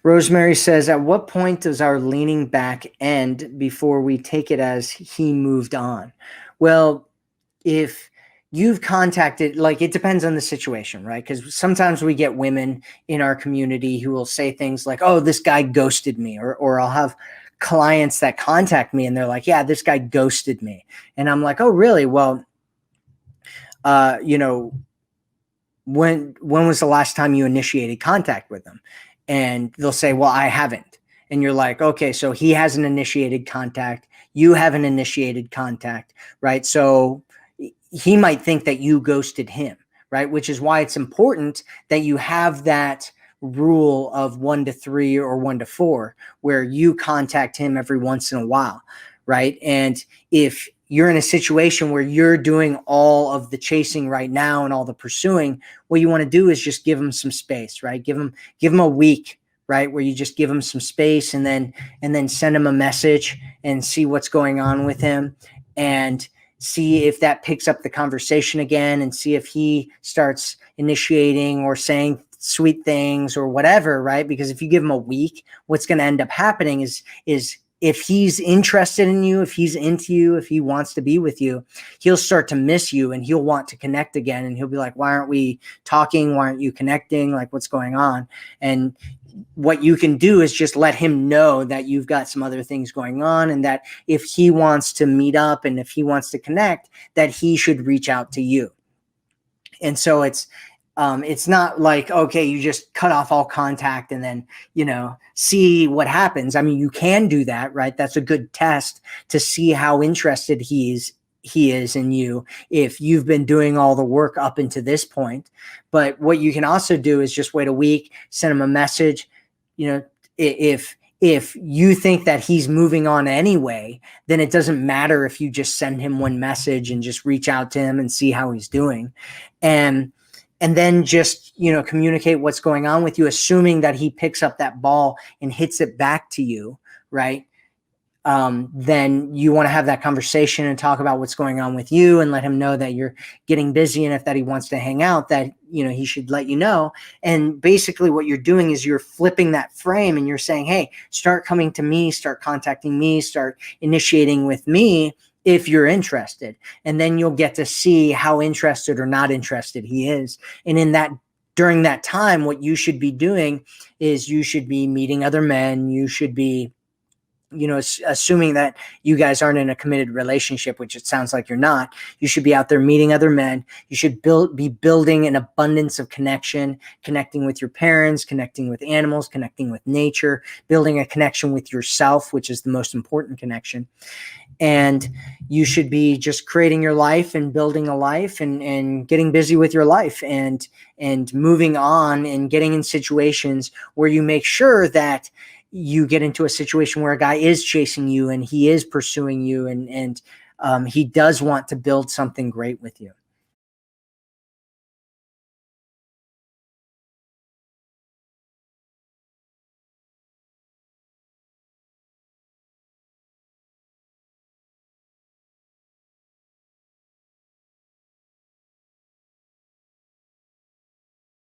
Rosemary says, at what point does our leaning back end before we take it as he moved on? Well, if you've contacted, like, it depends on the situation, right? Because sometimes we get women in our community who will say things like, oh, this guy ghosted me, or I'll have clients that contact me and they're like, yeah, this guy ghosted me. And I'm like, oh, really? Well, you know, when was the last time you initiated contact with them? And they'll say, well, I haven't. And you're like, okay, so he hasn't initiated contact. You haven't initiated contact, right? So he might think that you ghosted him, right? Which is why it's important that you have that rule of 1 to 3 or 1 to 4, where you contact him every once in a while, right? And if you're in a situation where you're doing all of the chasing right now and all the pursuing, what you want to do is just give him some space, right? Give him a week, right? Where you just give him some space and then send him a message and see what's going on with him, and see if that picks up the conversation again, and see if he starts initiating or saying sweet things or whatever, right? Because if you give him a week, what's going to end up happening is if he's interested in you, if he's into you, if he wants to be with you, he'll start to miss you and he'll want to connect again. And he'll be like, why aren't we talking? Why aren't you connecting? Like, what's going on? And what you can do is just let him know that you've got some other things going on, and that if he wants to meet up and if he wants to connect, that he should reach out to you. And so it's not like, okay, you just cut off all contact and then, see what happens. I mean, you can do that, right? That's a good test to see how interested he is in you, if you've been doing all the work up into this point. But what you can also do is just wait a week, send him a message. If you think that he's moving on anyway, then it doesn't matter if you just send him one message and just reach out to him and see how he's doing. And then just, communicate what's going on with you, assuming that he picks up that ball and hits it back to you, right? Then you want to have that conversation and talk about what's going on with you, and let him know that you're getting busy, and if that he wants to hang out, that, he should let you know. And basically what you're doing is you're flipping that frame, and you're saying, hey, start coming to me, start contacting me, start initiating with me if you're interested. And then you'll get to see how interested or not interested he is. And during that time, what you should be doing is you should be meeting other men. You should be, assuming that you guys aren't in a committed relationship, which it sounds like you're not, you should be out there meeting other men. You should be building an abundance of connecting with your parents, connecting with animals, connecting with nature, building a connection with yourself, which is the most important connection. And you should be just creating your life and building a life and getting busy with your life and moving on and getting in situations where you make sure that you get into a situation where a guy is chasing you and he is pursuing you and he does want to build something great with you.